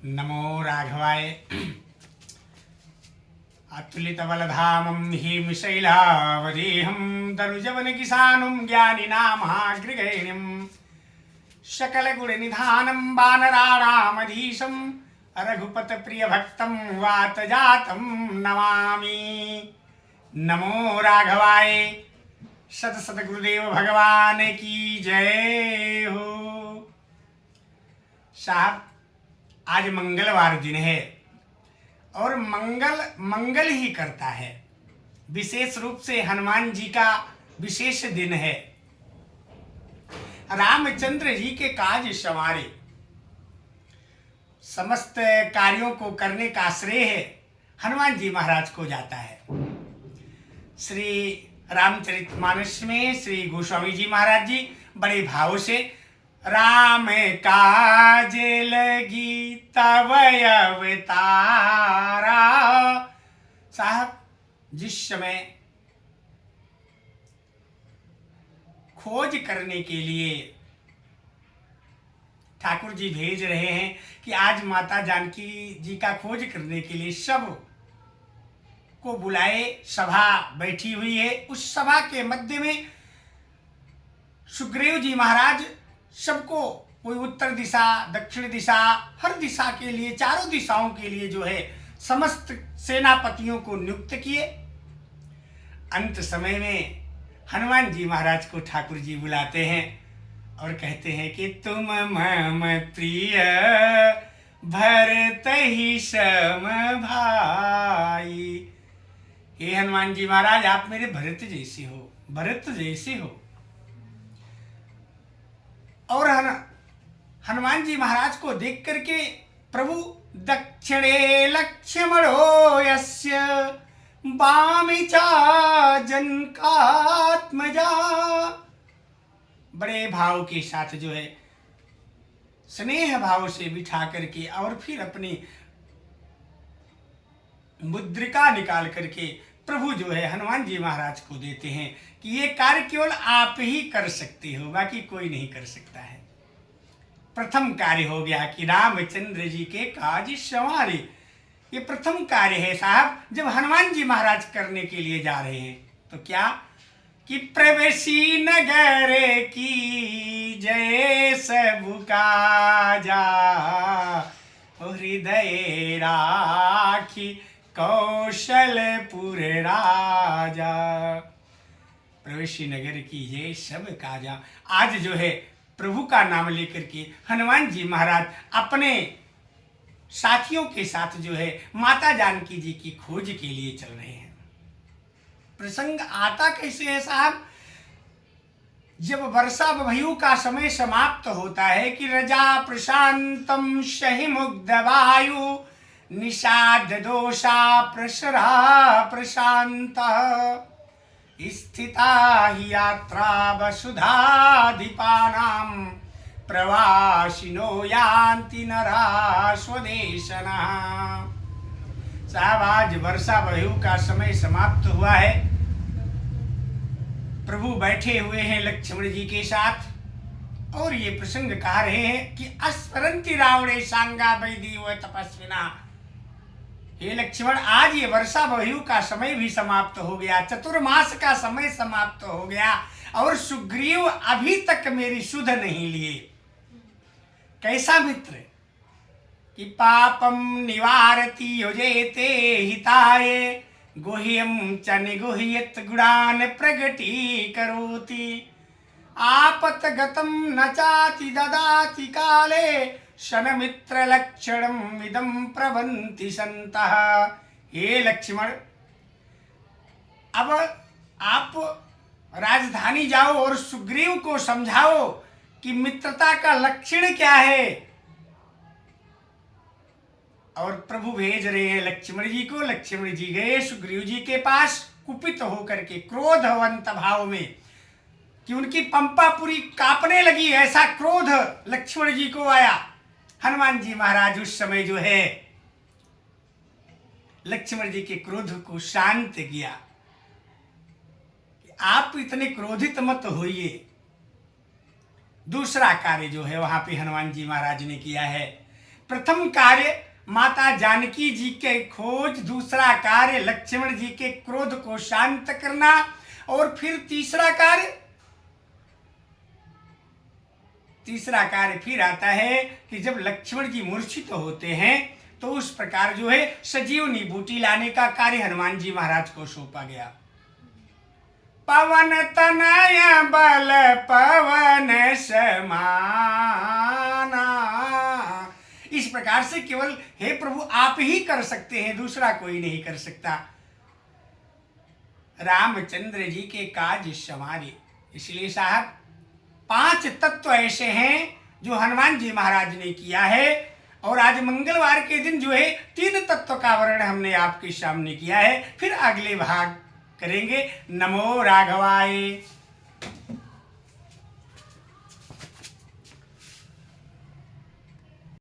नमो राघवाय। अतुलितबलधामं हिमशैलावदेहं तनुजवनकिसानं ज्ञानिनामाग्रगण्यं सकलगुणनिधानं वानराणामधीशं रघुपतप्रियभक्तं वातजातं नमामि। नमो राघवाय। सत सत गुरुदेव भगवान की जय हो। साहब, आज मंगलवार दिन है और मंगल ही करता है। विशेष रूप से हनुमान जी का विशेष दिन है। रामचंद्र जी के काज संवारे, समस्त कार्यों को करने का श्रेय है हनुमान जी महाराज को जाता है। श्री रामचरितमानस में श्री गोस्वामी जी महाराज जी बड़े भाव से राम काज लगी तब अवतारा। साहब, जिस समय खोज करने के लिए ठाकुर जी भेज रहे हैं कि आज माता जानकी जी का खोज करने के लिए सब को बुलाए, सभा बैठी हुई है। उस सभा के मध्य में सुग्रीव जी महाराज सबको, कोई उत्तर दिशा, दक्षिण दिशा, हर दिशा के लिए, चारों दिशाओं के लिए जो है समस्त सेनापतियों को नियुक्त किए। अंत समय में हनुमान जी महाराज को ठाकुर जी बुलाते हैं और कहते हैं कि तुम मम प्रिय भरत ही सम भाई। हे हनुमान जी महाराज, आप मेरे भरत जैसे हो, भरत जैसे हो। और हनुमान जी महाराज को देख करके प्रभु दक्षिणे लक्ष्मणो यस्य वामि च जनकात्मजा, बड़े भाव के साथ जो है स्नेह भाव से बिठा करके और फिर अपनी मुद्रिका निकाल करके प्रभु जो है हनुमान जी महाराज को देते हैं कि ये कार्य केवल आप ही कर सकते हो, बाकी कोई नहीं कर सकता है। प्रथम कार्य हो गया कि रामचंद्र जी के काज संवारे। ये प्रथम कार्य है साहब, जब हनुमान जी महाराज करने के लिए जा रहे हैं तो क्या कि प्रवेशी नगर की जय सबु काजा, हृदय राखी कौशलपुर राजा। प्रवेशी नगर की जय सब काजा। आज जो है प्रभु का नाम लेकर के हनुमान जी महाराज अपने साथियों के साथ जो है माता जानकी जी की खोज के लिए चल रहे हैं। प्रसंग आता कैसे है साहब? जब वर्षा बभयु का समय समाप्त होता है कि रजा प्रशांतम सहि मुग्ध वायु निषाद दोषा प्रसरा प्रशांत स्थिता ही यात्रा वसुधाधिपानां प्रवासिनो यान्ति नरा स्वदेशना। साहब, आज वर्षा बभयु का समय समाप्त हुआ है। प्रभु बैठे हुए हैं लक्ष्मण जी के साथ और ये प्रसंग कह रहे हैं कि अस्फरंति रावणे सांगा वैदी व तपस्विना। हे लक्ष्मण, आज ये वर्षा बभयु का समय भी समाप्त हो गया, चतुर्मास का समय समाप्त हो गया और सुग्रीव अभी तक मेरी सुध नहीं लिए। कैसा मित्र कि पापम निवारति योजेते हिताय गुह्यम च निगुह्यत गुणान प्रगटी करोति आपतगतम न चाति ददाति काले शनमित्र लक्षणम इदं प्रवन्ति संतः। हे लक्ष्मण, अब आप राजधानी जाओ और सुग्रीव को समझाओ कि मित्रता का लक्षण क्या है। और प्रभु भेज रहे हैं लक्ष्मण जी को। लक्ष्मण जी गए सुग्रीव जी के पास कुपित होकर के, क्रोधवंत भाव में, कि उनकी पंपापुरी कांपने लगी। ऐसा क्रोध लक्ष्मण जी को आया। हनुमान जी महाराज उस समय जो है लक्ष्मण जी के क्रोध को शांत किया। आप इतने क्रोधित मत होइए। दूसरा कार्य जो है वहां पे हनुमान जी महाराज ने किया है प्रथम कार्य माता जानकी जी के खोज, दूसरा कार्य लक्ष्मण जी के क्रोध को शांत करना, और फिर तीसरा कार्य फिर आता है कि जब लक्ष्मण जी मूर्छित होते हैं तो उस प्रकार जो है सजीवनी बूटी लाने का कार्य हनुमान जी महाराज को सौंपा गया। पवन तनय बल पवन समाना, इस प्रकार से केवल हे प्रभु आप ही कर सकते हैं, दूसरा कोई नहीं कर सकता। रामचंद्र जी के काज संवारे, इसलिए साहब 5 तत्व ऐसे हैं जो हनुमान जी महाराज ने किया है, और आज मंगलवार के दिन जो है 3 तत्व का वर्णन हमने आपके सामने किया है। फिर अगले भाग करेंगे। नमो राघवाय।